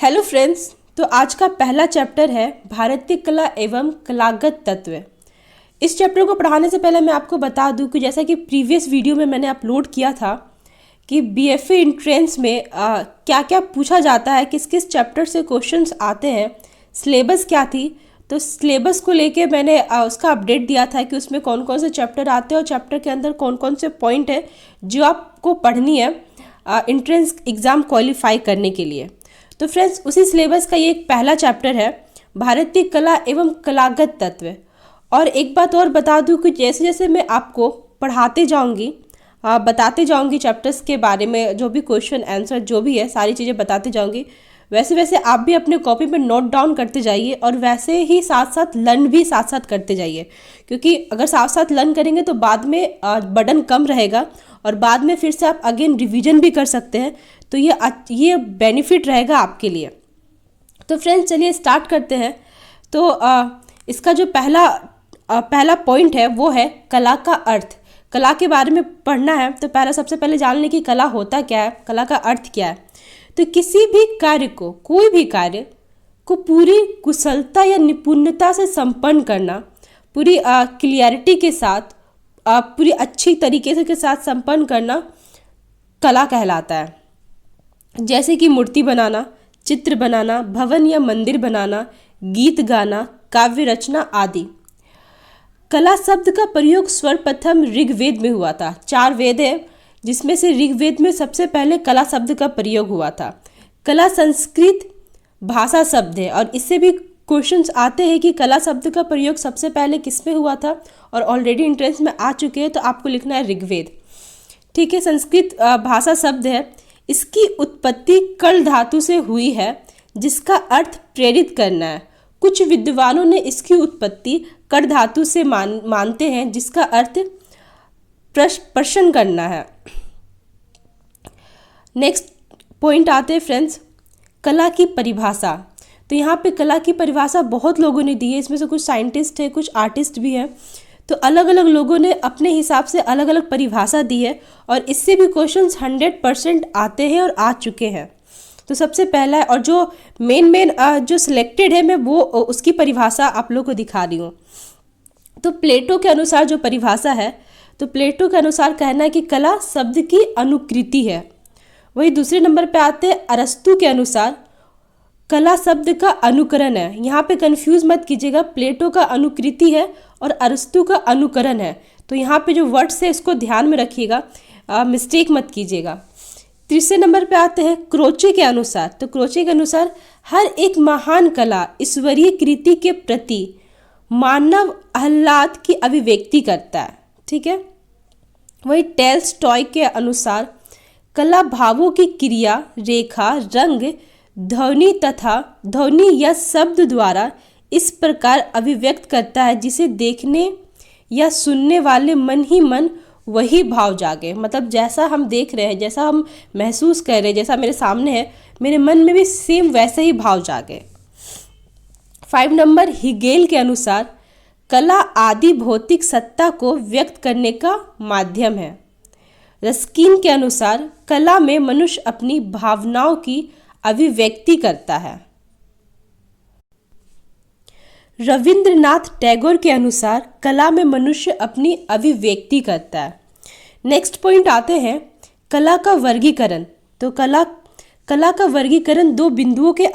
Hello friends. तो आज का पहला चैप्टर है भारतीय कला एवं कलागत तत्व। इस चैप्टर को पढ़ाने से पहले मैं आपको बता दूं कि जैसा कि प्रीवियस वीडियो में मैंने अपलोड किया था कि बीएफए एंट्रेंस में क्या क्या पूछा जाता है, किस किस चैप्टर से क्वेश्चंस आते हैं, सिलेबस क्या थी। तो सिलेबस को लेके मैंने उसका अपडेट दिया था कि उसमें कौन कौन से चैप्टर आते हैं और चैप्टर के अंदर कौन कौन से पॉइंट है जो आपको पढ़नी है एंट्रेंस एग्ज़ाम क्वालिफाई करने के लिए। तो फ्रेंड्स, उसी सिलेबस का ये एक पहला चैप्टर है भारतीय कला एवं कलागत तत्व। और एक बात और बता दूं कि जैसे जैसे मैं आपको पढ़ाते जाऊंगी, बताते जाऊंगी चैप्टर्स के बारे में, जो भी क्वेश्चन आंसर जो भी है सारी चीज़ें बताते जाऊंगी, वैसे वैसे आप भी अपने कॉपी में नोट डाउन करते जाइए और वैसे ही साथ साथ लर्न भी साथ साथ करते जाइए। क्योंकि अगर साथ साथ लर्न करेंगे तो बाद में बर्डन कम रहेगा और बाद में फिर से आप अगेन रिवीजन भी कर सकते हैं। तो ये बेनिफिट रहेगा आपके लिए। तो फ्रेंड्स, चलिए स्टार्ट करते हैं। तो इसका जो पहला पॉइंट है वो है कला का अर्थ। कला के बारे में पढ़ना है तो सबसे पहले जान लें कि कला होता क्या है, कला का अर्थ क्या है। तो किसी भी कार्य को, कोई भी कार्य को पूरी कुशलता या निपुणता से संपन्न करना, पूरी क्लियरिटी के साथ, पूरी अच्छी तरीके से के साथ संपन्न करना कला कहलाता है। जैसे कि मूर्ति बनाना, चित्र बनाना, भवन या मंदिर बनाना, गीत गाना, काव्य रचना आदि। कला शब्द का प्रयोग सर्वप्रथम ऋग्वेद में हुआ था। 4 वेद है जिसमें से ऋग्वेद में सबसे पहले कला शब्द का प्रयोग हुआ था। कला संस्कृत भाषा शब्द है और इससे भी क्वेश्चंस आते हैं कि कला शब्द का प्रयोग सबसे पहले किस में हुआ था, और ऑलरेडी एंट्रेंस में आ चुके हैं तो आपको लिखना है ऋग्वेद। ठीक है, संस्कृत भाषा शब्द है। इसकी उत्पत्ति कल धातु से हुई है जिसका अर्थ प्रेरित करना है। कुछ विद्वानों ने इसकी उत्पत्ति कर धातु से मानते हैं जिसका अर्थ प्रश्न करना है। नेक्स्ट पॉइंट आते हैं फ्रेंड्स, कला की परिभाषा। तो यहाँ पे कला की परिभाषा बहुत लोगों ने दी है, इसमें से कुछ साइंटिस्ट है, कुछ आर्टिस्ट भी हैं। तो अलग अलग लोगों ने अपने हिसाब से अलग अलग परिभाषा दी है और इससे भी क्वेश्चंस 100% आते हैं और आ चुके हैं। तो सबसे पहला है, और जो मेन जो सिलेक्टेड है मैं वो उसकी परिभाषा आप लोगों को दिखा रही हूँ। तो प्लेटो के अनुसार जो परिभाषा है, तो प्लेटो के अनुसार कहना है कि कला शब्द की अनुकृति है। वही दूसरे नंबर पे आते हैं अरस्तु के अनुसार कला शब्द का अनुकरण है। यहाँ पे कंफ्यूज मत कीजिएगा, प्लेटो का अनुकृति है और अरस्तु का अनुकरण है। तो यहाँ पे जो वर्ड्स है इसको ध्यान में रखिएगा, मिस्टेक मत कीजिएगा। तीसरे नंबर पे आते हैं क्रोचे के अनुसार। तो क्रोचे के अनुसार हर एक महान कला ईश्वरीय कृति के प्रति मानव आह्लाद की अभिव्यक्ति करता है। ठीक है। वही टॉलस्टॉय के अनुसार कला भावों की क्रिया, रेखा, रंग, ध्वनि या शब्द द्वारा इस प्रकार अभिव्यक्त करता है जिसे देखने या सुनने वाले मन ही मन वही भाव जागे। मतलब जैसा हम देख रहे हैं, जैसा हम महसूस कर रहे हैं, जैसा मेरे सामने है, मेरे मन में भी सेम वैसे ही भाव जागे। 5 नंबर हिगेल के अनुसार कला आदि भौतिक सत्ता को व्यक्त करने का माध्यम है। रस्किन के अनुसार कला में मनुष्य अपनी भावनाओं की अभिव्यक्ति करता है। रविंद्रनाथ टैगोर के अनुसार कला में मनुष्य अपनी अभिव्यक्ति करता है। नेक्स्ट पॉइंट आते हैं कला का वर्गीकरण। तो कला का वर्गीकरण दो बिंदुओं के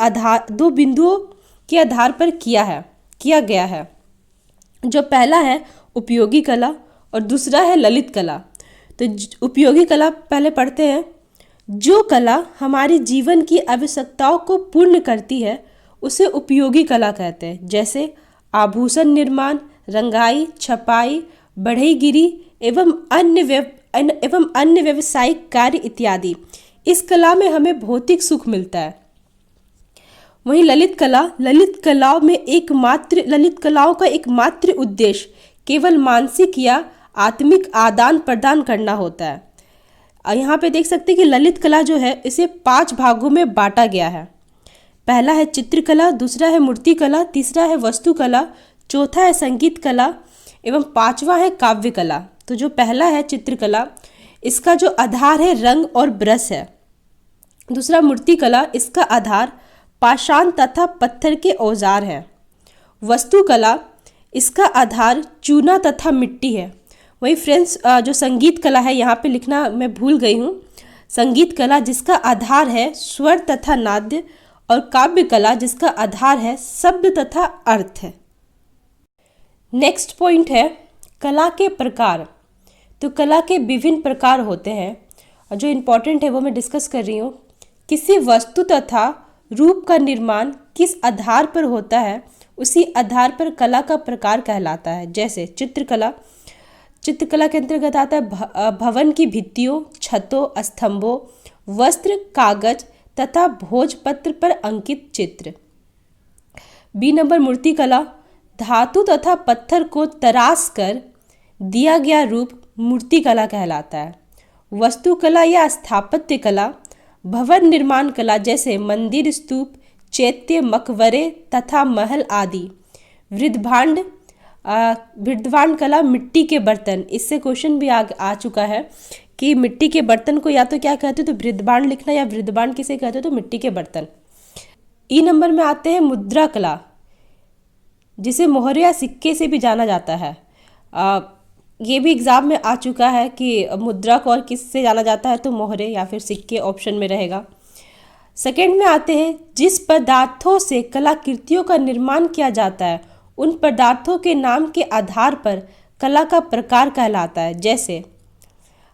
आधार पर किया गया है। जो पहला है उपयोगी कला और दूसरा है ललित कला। तो उपयोगी कला पहले पढ़ते हैं। जो कला हमारे जीवन की आवश्यकताओं को पूर्ण करती है उसे उपयोगी कला कहते हैं। जैसे आभूषण निर्माण, रंगाई, छपाई, बढ़ईगिरी एवं अन्य व्यावसायिक कार्य इत्यादि। इस कला में हमें भौतिक सुख मिलता है। वहीं ललित कलाओं का एकमात्र उद्देश्य केवल मानसिक या आत्मिक आदान प्रदान करना होता है। यहाँ पे देख सकते हैं कि ललित कला जो है इसे 5 भागों में बांटा गया है। पहला है चित्रकला, दूसरा है मूर्ति कला, तीसरा है वस्तु कला, चौथा है संगीत कला एवं 5वां है काव्य कला। तो जो पहला है चित्रकला, इसका जो आधार है रंग और ब्रश है। दूसरा मूर्ति कला, इसका आधार पाषाण तथा पत्थर के औजार हैं। वास्तुकला, इसका आधार चूना तथा मिट्टी है। वही फ्रेंड्स, जो संगीत कला है, यहाँ पे लिखना मैं भूल गई हूँ। संगीत कला जिसका आधार है स्वर तथा नाद्य, और काव्य कला जिसका आधार है शब्द तथा अर्थ है। नेक्स्ट पॉइंट है कला के प्रकार। तो कला के विभिन्न प्रकार होते हैं, और जो इम्पोर्टेंट है वो मैं डिस्कस कर रही हूँ। किसी वस्तु तथा रूप का निर्माण किस आधार पर होता है, उसी आधार पर कला का प्रकार कहलाता है। जैसे चित्रकला, चित्रकला के अंतर्गत आता है भवन की भित्तियों, छतों, स्तंभों, वस्त्र, कागज तथा भोजपत्र पर अंकित चित्र। बी नंबर मूर्तिकला, धातु तथा पत्थर को तराश कर दिया गया रूप मूर्तिकला कहलाता है। वास्तुकला या स्थापत्य कला, भवन निर्माण कला जैसे मंदिर, स्तूप, चैत्य, मकबरे तथा महल आदि। वृद्धभांड कला, मिट्टी के बर्तन। इससे क्वेश्चन भी आ चुका है कि मिट्टी के बर्तन को या तो क्या कहते हो, तो वृद्धभांड लिखना, या वृद्धभांड किसे कहते हो, तो मिट्टी के बर्तन। ई नंबर में आते हैं मुद्रा कला, जिसे मोहरे या सिक्के से भी जाना जाता है। ये भी एग्जाम में आ चुका है कि मुद्रा को और किससे जाना जाता है, तो मोहरे या फिर सिक्के ऑप्शन में रहेगा। सेकंड में आते हैं जिस पदार्थों से कलाकृतियों का निर्माण किया जाता है, उन पदार्थों के नाम के आधार पर कला का प्रकार कहलाता है। जैसे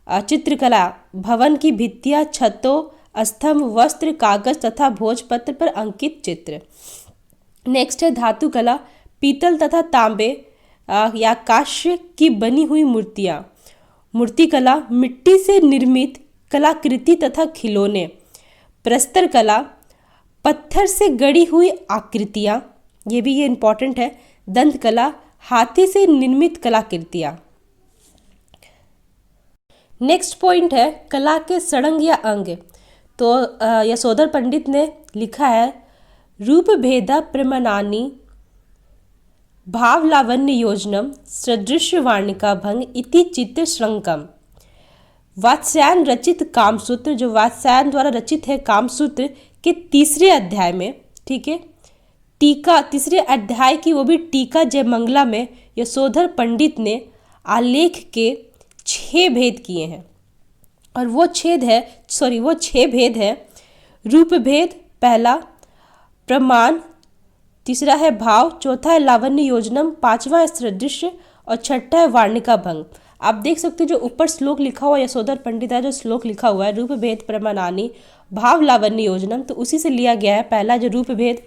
चित्रकला, भवन की भित्तियां, छतों, स्तंभ, वस्त्र, कागज तथा भोजपत्र पर अंकित चित्र। नेक्स्ट है धातु कला, पीतल तथा तांबे या कांस्य की बनी हुई मूर्तियाँ। मूर्तिकला, मिट्टी से निर्मित कलाकृति तथा खिलौने। प्रस्तर कला, पत्थर से गढ़ी हुई आकृतियाँ, ये भी इम्पॉर्टेंट है। दंत कला, हाथी से निर्मित कलाकृतियाँ। नेक्स्ट पॉइंट है कला के षडंग या अंग। तो यशोधर पंडित ने लिखा है रूप भेदा प्रमाणानि भाव लावण्य योजनम सदृश्य वार्णिका भंग इति चित्र श्रृंकम। वात्स्यायन रचित कामसूत्र, जो वात्स्यायन द्वारा रचित है कामसूत्र के तीसरे अध्याय में, ठीक है, टीका, तीसरे अध्याय की वो भी टीका जयमंगला में यशोधर पंडित ने आलेख के 6 भेद किए हैं। और वो 6 भेद है रूप भेद पहला, प्रमाण तीसरा है भाव, चौथा है लावण्य योजनम, पांचवा है सदृश्य और छठा है वार्णिका भंग। आप देख सकते हो जो ऊपर श्लोक लिखा हुआ है यशोधर पंडित है, जो श्लोक लिखा हुआ है रूप भेद प्रमाणानि भाव लावण्य योजनम, तो उसी से लिया गया है। पहला जो रूप भेद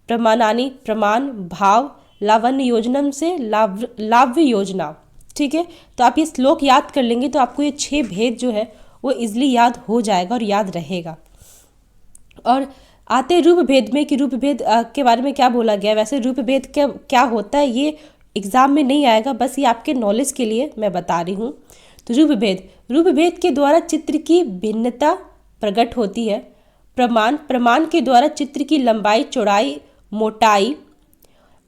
प्रमाणानि, प्रमाण, भाव, लावण्य योजनम से लाव्य योजना, ठीक है। तो आप ये श्लोक याद कर लेंगे तो आपको ये 6 भेद जो है वो इजली याद हो जाएगा और याद रहेगा। और आते रूप भेद में कि रूप भेद के बारे में क्या बोला गया। वैसे रूप भेद क्या होता है ये एग्जाम में नहीं आएगा, बस ये आपके नॉलेज के लिए मैं बता रही हूँ। तो रूप भेद के द्वारा चित्र की भिन्नता प्रकट होती है। प्रमाण के द्वारा चित्र की लंबाई, चौड़ाई, मोटाई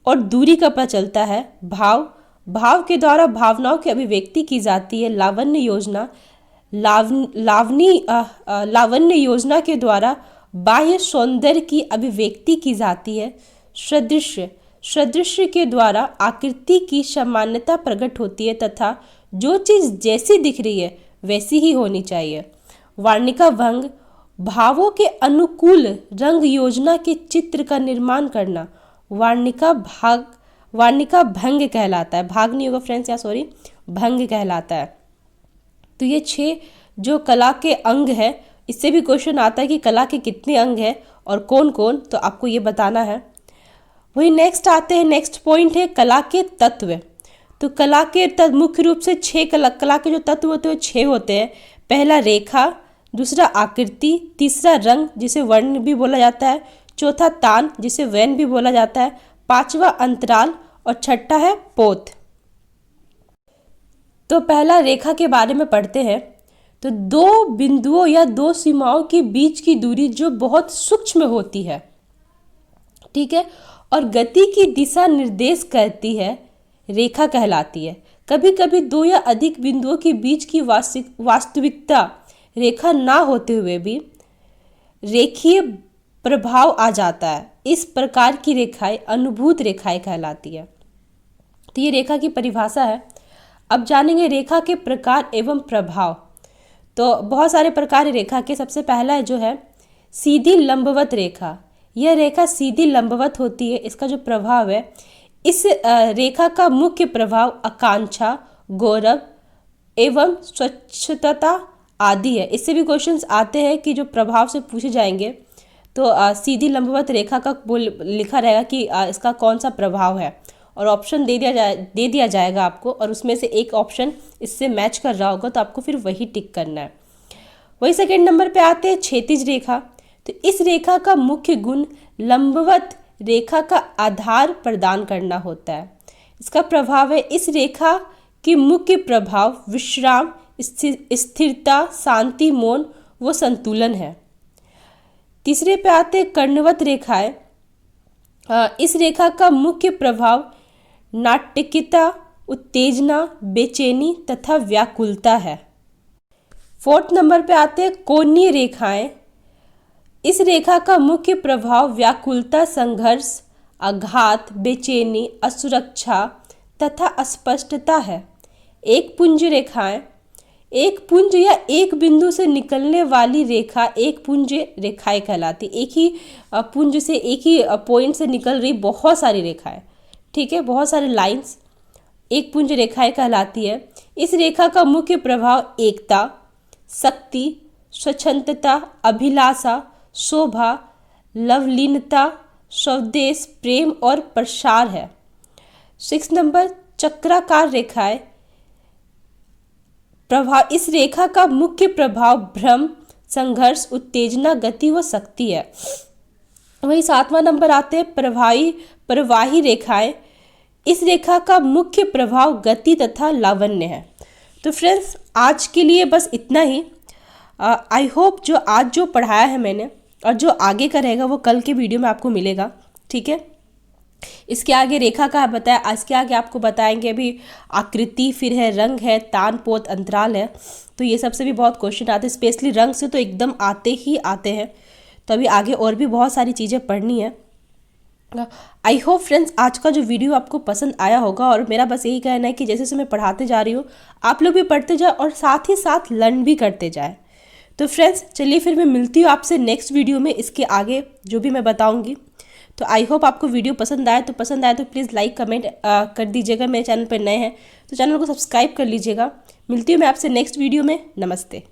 और दूरी का पता चलता है। भाव के द्वारा भावनाओं की अभिव्यक्ति की जाती है। लावण्य योजना के द्वारा बाह्य सौंदर्य की अभिव्यक्ति की जाती है। सदृश्य के द्वारा आकृति की सामान्यता प्रकट होती है तथा जो चीज़ जैसी दिख रही है वैसी ही होनी चाहिए। वार्णिका भंग, भावों के अनुकूल रंग योजना के चित्र का निर्माण करना वार्णिका भंग कहलाता है। भाग नहीं होगा फ्रेंड्स, भंग कहलाता है। तो ये 6 जो कला के अंग है, इससे भी क्वेश्चन आता है कि कला के कितने अंग हैं और कौन कौन, तो आपको ये बताना है। वही नेक्स्ट पॉइंट है कला के तत्व। तो कला के मुख्य रूप से 6 कला के जो तत्व होते हैं 6 होते हैं। पहला रेखा, दूसरा आकृति, तीसरा रंग जिसे वर्ण भी बोला जाता है, चौथा तान जिसे वैन भी बोला जाता है, पांचवा अंतराल और छठा है पोत। तो पहला रेखा के बारे में पढ़ते हैं। तो 2 बिंदुओं या 2 सीमाओं के बीच की दूरी जो बहुत सूक्ष्म होती है, ठीक है, और गति की दिशा निर्देश करती है, रेखा कहलाती है। कभी कभी 2 या अधिक बिंदुओं के बीच की वास्तविकता रेखा ना होते हुए भी रेखीय प्रभाव आ जाता है। इस प्रकार की रेखाएं अनुभूत रेखाएं कहलाती है। तो ये रेखा की परिभाषा है। अब जानेंगे रेखा के प्रकार एवं प्रभाव। तो बहुत सारे प्रकार रेखा के। सबसे पहला जो है सीधी लंबवत रेखा। यह रेखा सीधी लंबवत होती है। इसका जो प्रभाव है, इस रेखा का मुख्य प्रभाव आकांक्षा, गौरव एवं स्वच्छता आदि है। इससे भी क्वेश्चंस आते हैं कि जो प्रभाव से पूछे जाएंगे। तो सीधी लंबवत रेखा का लिखा रहेगा कि इसका कौन सा प्रभाव है, और ऑप्शन दे दिया जाएगा आपको, और उसमें से एक ऑप्शन इससे मैच कर रहा होगा तो आपको फिर वही टिक करना है। वही सेकंड नंबर पे आते हैं क्षैतिज रेखा। तो इस रेखा का मुख्य गुण लंबवत रेखा का आधार प्रदान करना होता है। इसका प्रभाव है, इस रेखा की मुख्य प्रभाव विश्राम, स्थिरता, शांति, मौन व संतुलन है। तीसरे पे आते हैं कर्णवत रेखाएं। इस रेखा का मुख्य प्रभाव नाटकीयता, उत्तेजना, बेचैनी तथा व्याकुलता है। फोर्थ नंबर पे आते हैं कोणीय रेखाएं। इस रेखा का मुख्य प्रभाव व्याकुलता, संघर्ष, आघात, बेचैनी, असुरक्षा तथा अस्पष्टता है। एक पुंज रेखाएं। एक पुंज या एक बिंदु से निकलने वाली रेखा एक पुंज रेखाएं कहलाती। एक ही पुंज से, एक ही पॉइंट से निकल रही बहुत सारी रेखाएं, ठीक है, बहुत सारे लाइंस एक पुंज रेखाएं कहलाती है। इस रेखा का मुख्य प्रभाव एकता, शक्ति, स्वच्छंदता, अभिलाषा, शोभा, लवलीनता, स्वदेश, प्रेम और प्रसार है। 6 नंबर चक्राकार रेखाएं। प्रभाव, इस रेखा का मुख्य प्रभाव भ्रम, संघर्ष, उत्तेजना, गति व शक्ति है। वही 7वां नंबर आते हैं प्रवाही रेखाएं। इस रेखा का मुख्य प्रभाव गति तथा लावण्य है। तो फ्रेंड्स, आज के लिए बस इतना ही। आई होप जो आज जो पढ़ाया है मैंने और जो आगे का रहेगा वो कल के वीडियो में आपको मिलेगा, ठीक है। इसके आगे रेखा का बताया, इसके आगे आपको बताएंगे अभी आकृति, फिर है रंग है, तान, पोत, अंतराल है। तो ये सबसे भी बहुत क्वेश्चन आते हैं, स्पेशली रंग से तो एकदम आते ही आते हैं। तो अभी आगे और भी बहुत सारी चीज़ें पढ़नी है। आई होप फ्रेंड्स आज का जो वीडियो आपको पसंद आया होगा, और मेरा बस यही कहना है कि जैसे जैसे मैं पढ़ाते जा रही हूँ आप लोग भी पढ़ते जाए और साथ ही साथ लर्न भी करते जाए। तो फ्रेंड्स चलिए फिर मैं मिलती हूँ आपसे नेक्स्ट वीडियो में, इसके आगे जो भी मैं बताऊँगी। तो आई होप आपको वीडियो पसंद आए तो प्लीज़ लाइक कमेंट कर दीजिएगा। मेरे चैनल पर नए हैं तो चैनल को सब्सक्राइब कर लीजिएगा। मिलती हूँ मैं आपसे नेक्स्ट वीडियो में। नमस्ते।